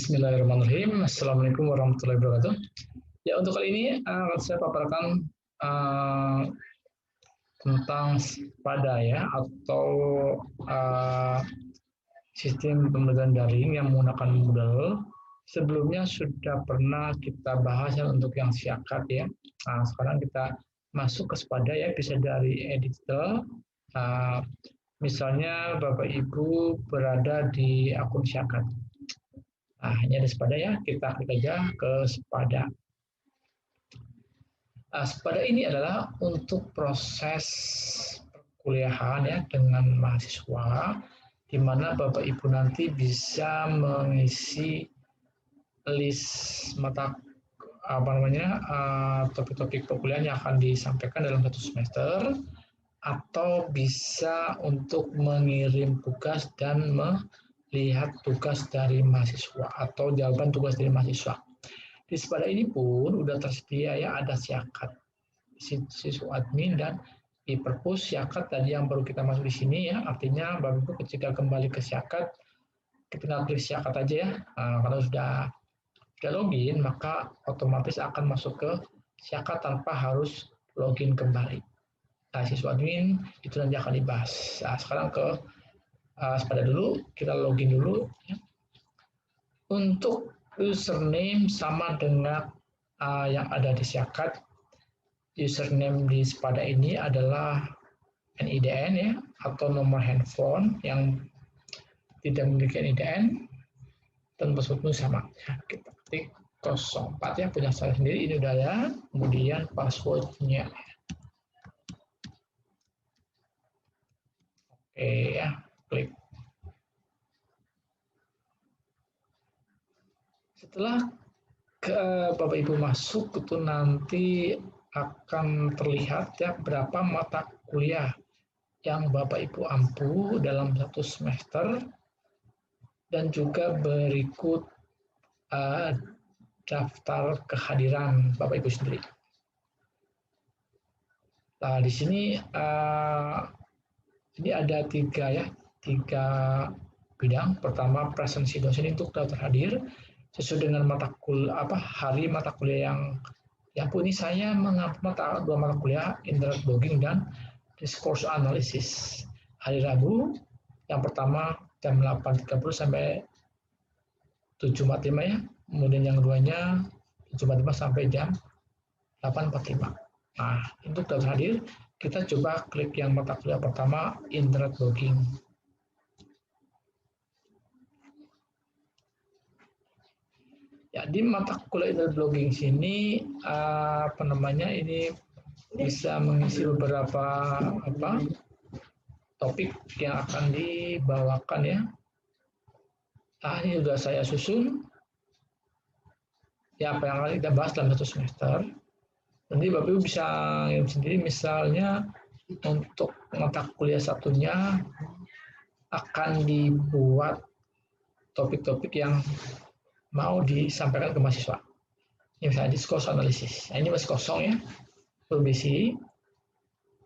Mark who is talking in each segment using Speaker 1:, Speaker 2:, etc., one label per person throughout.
Speaker 1: Bismillahirrahmanirrahim. Assalamualaikum warahmatullahi wabarakatuh. Ya, untuk kali ini saya paparkan tentang pada ya atau sistem pembelajaran daring yang menggunakan Moodle. Sebelumnya sudah pernah kita bahas ya untuk yang Syakat ya. Nah, sekarang kita masuk ke Spada ya, bisa dari editor. Misalnya Bapak Ibu berada di akun Syakat. Nah, ini ada Spada ya, kita klik aja ke Spada. Nah, Spada ini adalah untuk proses perkuliahan ya dengan mahasiswa, di mana Bapak Ibu nanti bisa mengisi list mata topik-topik perkuliahan yang akan disampaikan dalam satu semester, atau bisa untuk mengirim tugas dan melihat tugas dari mahasiswa atau jawaban tugas dari mahasiswa. Di Spada ini pun udah tersedia ya, ada Syakat, siswa admin, dan di perpus Syakat tadi yang baru kita masuk di sini ya. Artinya Bapak Ibu ketika kembali ke Syakat, kita tinggal klik Syakat aja ya. Nah, kalau sudah login, maka otomatis akan masuk ke Syakat tanpa harus login kembali. Nah, siswa admin itu nanti akan dibahas. Nah, sekarang ke Spada dulu, kita login dulu ya. Untuk username sama dengan yang ada di Syakat. Username di Spada ini adalah NIDN ya, atau nomor handphone yang tidak memiliki NIDN, dan passwordnya sama. Ya, kita ketik 04 ya, punya saya sendiri, ini udah ya. Kemudian passwordnya. Oke ya, klik. Setelah Bapak Ibu masuk itu nanti akan terlihat ya berapa mata kuliah yang Bapak Ibu ampu dalam satu semester, dan juga berikut daftar kehadiran Bapak Ibu sendiri. Nah, di sini ini ada tiga bidang. Pertama, presensi dosen untuk daftar hadir sesuai dengan hari mata kuliah yang pun ini saya mengampu dua mata kuliah, internet blogging dan discourse analysis. Hari Rabu yang pertama jam 8.30 sampai 7.45 ya. Kemudian yang keduanya 7.45 sampai jam 8.45. Nah, untuk daftar hadir, kita coba klik yang mata kuliah pertama, internet blogging. Ya, di mata kuliah internet blogging sini ini bisa mengisi beberapa topik yang akan dibawakan ya. Nah, ini sudah saya susun. Ya, apa yang akan kita bahas dalam satu semester. Nanti Bapak Ibu bisa sendiri, misalnya untuk mata kuliah satunya akan dibuat topik-topik yang mau disampaikan ke mahasiswa. Ini misalnya discourse analysis. Nah, ini masih kosong ya, belum diisi.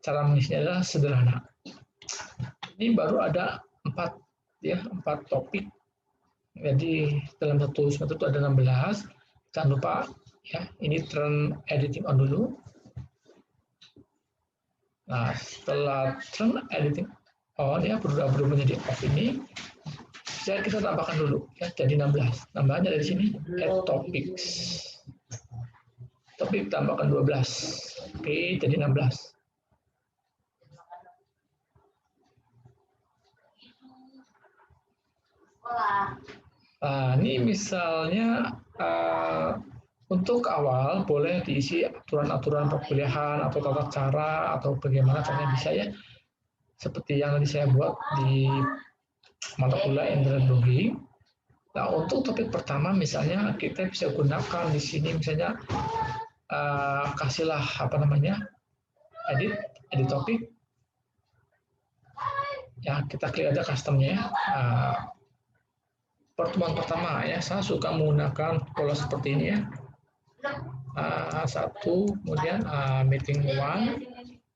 Speaker 1: Cara mengisinya adalah sederhana. Ini baru ada 4 topik. Jadi dalam satu semester itu ada 16. Jangan lupa ya, ini turn editing on dulu. Nah, setelah turn editing on ya, berubah menjadi off ini, bisa kita tambahkan dulu ya, jadi 16. Tambahnya dari sini add topics. Topik tambahkan 12. Oke, jadi 16. Nah, ini misalnya untuk awal boleh diisi aturan-aturan perkuliahan atau tata cara atau bagaimana caranya bisa ya. Seperti yang tadi saya buat di mata kuliah internet blogging. Nah, untuk topik pertama misalnya kita bisa gunakan di sini misalnya kasihlah edit topik. Ya, kita klik aja customnya ya. Pertemuan pertama ya, saya suka menggunakan pola seperti ini ya. Satu, kemudian meeting one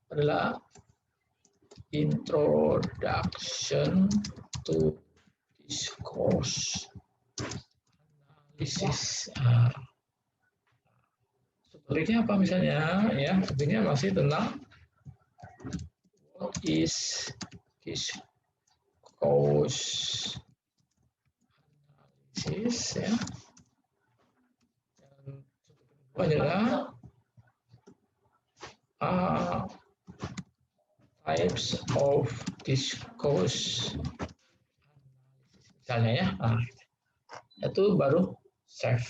Speaker 1: adalah introduction to discourse analisis. Topiknya apa misalnya? Ya, topiknya masih tentang what is discourse analysis, ya. Dan adalah types of discourse misalnya, ya. Itu baru save.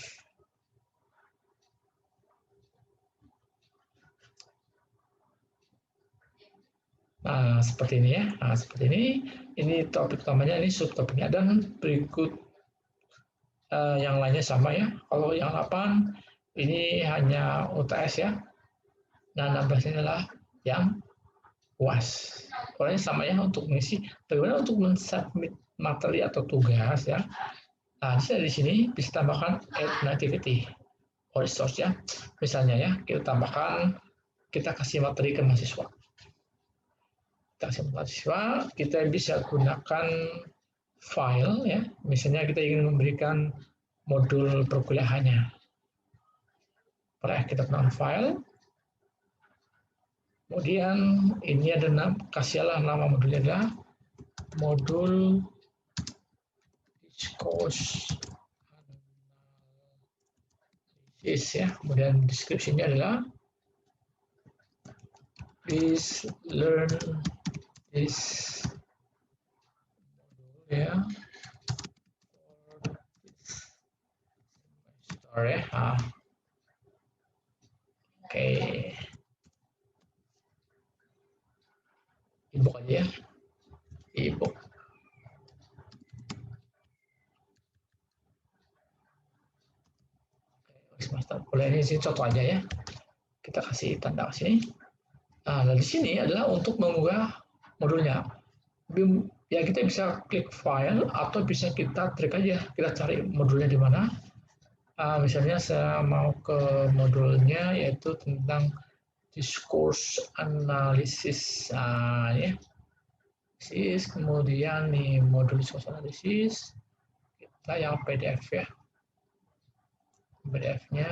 Speaker 1: Nah, seperti ini, ya. Nah, seperti ini. Ini topik utamanya, ini subtopiknya, dan berikut yang lainnya sama, ya. Kalau yang 8 ini hanya UTS, ya. Nah, 16 ini adalah yang UAS. Pokoknya sama, ya, untuk mengisi. Bagaimana untuk mensubmit materi atau tugas, ya. Nah, di sini bisa tambahkan add an activity or resource, ya. Misalnya, ya, kita tambahkan, kita kasih materi ke mahasiswa. Kita bisa gunakan file, ya. Misalnya kita ingin memberikan modul perkuliahannya. Kita gunakan file. Kemudian ini ada kasihlah nama modulnya adalah modul discourse analysis, ya. Kemudian deskripsinya adalah please learn this module, ya, for this semester, ya. Oke. Ebook aja, ya. Ebook. Semester. Boleh, ini sih contoh aja, ya. Kita kasih tanda sini. Nah, di sini adalah untuk mengunggah modulnya. Ya, kita bisa klik file atau bisa kita trik aja. Kita cari modulnya di mana. Misalnya saya mau ke modulnya yaitu tentang discourse analysis. Ya. Kemudian nih modul discourse analysis. Kita yang PDF, ya. PDF-nya.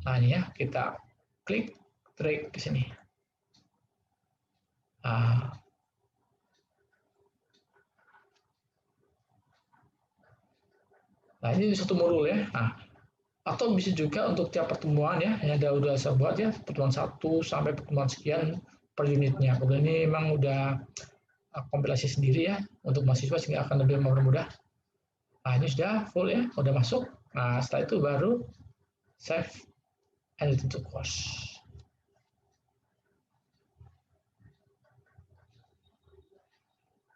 Speaker 1: Nah, ini, ya, kita klik drag ke sini. Nah, ini satu modul, ya. Atau bisa juga untuk tiap pertemuan, ya. Ada udah saya buat, ya, pertemuan 1 sampai pertemuan sekian per unitnya. Kemudian ini memang udah kompilasi sendiri, ya, untuk mahasiswa sehingga akan lebih mempermudah. Nah, ini sudah full, ya, udah masuk. Nah, setelah itu baru save and return to course.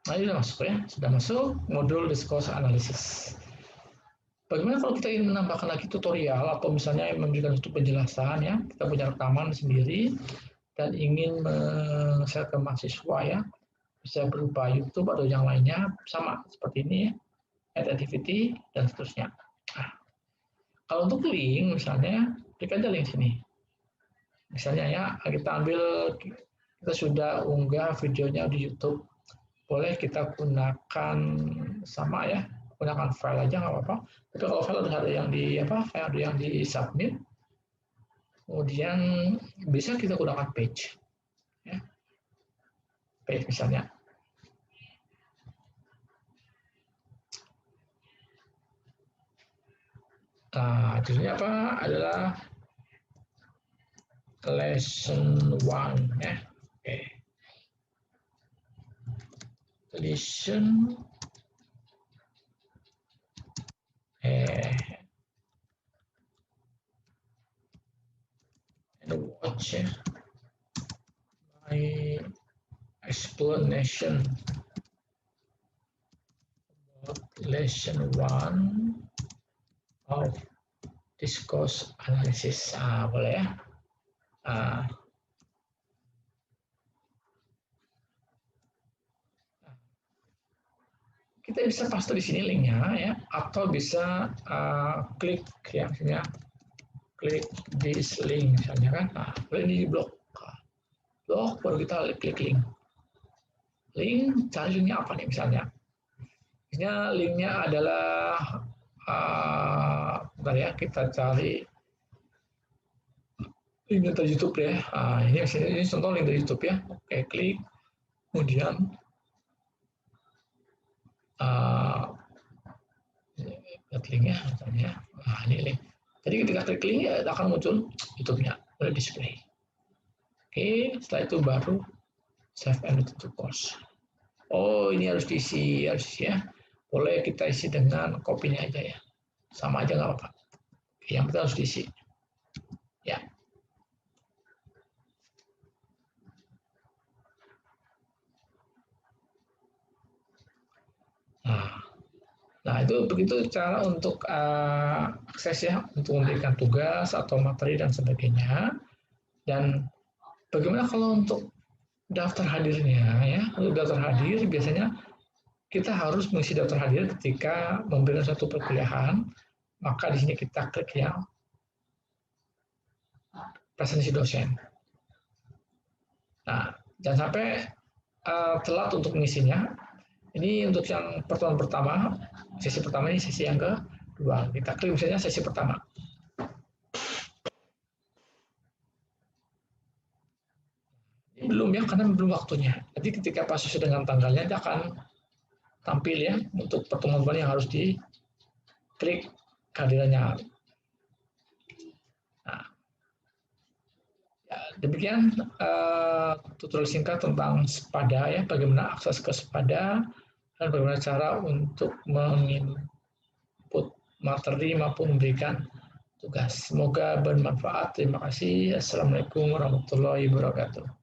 Speaker 1: Nah, ini sudah masuk, ya, sudah masuk modul discourse analysis. Bagaimana kalau kita ingin menambahkan lagi tutorial atau misalnya memberikan satu penjelasan, ya, kita punya rekaman sendiri dan ingin share ke mahasiswa, ya, bisa berupa YouTube atau yang lainnya, sama seperti ini, ya, add activity dan seterusnya. Nah, kalau untuk link misalnya, klik aja link sini. Misalnya, ya, kita sudah unggah videonya di YouTube, boleh kita gunakan sama, ya, gunakan file aja nggak apa-apa. Tapi kalau file ada yang di submit, kemudian bisa kita gunakan page, ya. Page misalnya. Nah, judulnya apa? Adalah lesson 1, ya. Oke. Lesson and watch, ya, my explanation about lesson 1 of discourse analysis. Boleh, ya. Kita bisa paste di sini linknya, ya, atau bisa klik, ya, misalnya klik this link misalnya, kan. Boleh di blok baru kita klik link. Cari linknya apa nih misalnya? Misalnya linknya adalah bentar ya, kita cari link dari YouTube ya. Ini contoh link dari YouTube ya. Oke, klik, kemudian lihat linknya, misalnya. Nah, ini link. Jadi ketika klik link ya akan muncul YouTube-nya, boleh display. Oke, setelah itu baru save and return to course. Oh, ini harus diisi ya. Boleh kita isi dengan kopinya aja ya. Sama aja nggak apa-apa. Yang penting harus diisi. Ya. Nah, itu begitu cara untuk akses ya, untuk memberikan tugas atau materi dan sebagainya. Dan bagaimana kalau untuk daftar hadirnya ya? Untuk daftar hadir biasanya kita harus mengisi daftar hadir ketika memberikan satu perkuliahan, maka di sini kita klik yang presensi dosen. Nah, jangan sampai telat untuk mengisinya. Ini untuk yang pertemuan pertama, sesi pertama ini sesi yang kedua. Kita klik misalnya sesi pertama. Ini belum ya, karena belum waktunya. Nanti ketika pas sesuai dengan tanggalnya, dia akan tampil ya untuk pertemuan yang harus diklik kehadirannya. Nah, ya, demikian tutorial singkat tentang Sepada ya, bagaimana akses ke Sepada dan bagaimana cara untuk menginput materi maupun memberikan tugas. Semoga bermanfaat. Terima kasih. Assalamualaikum warahmatullahi wabarakatuh.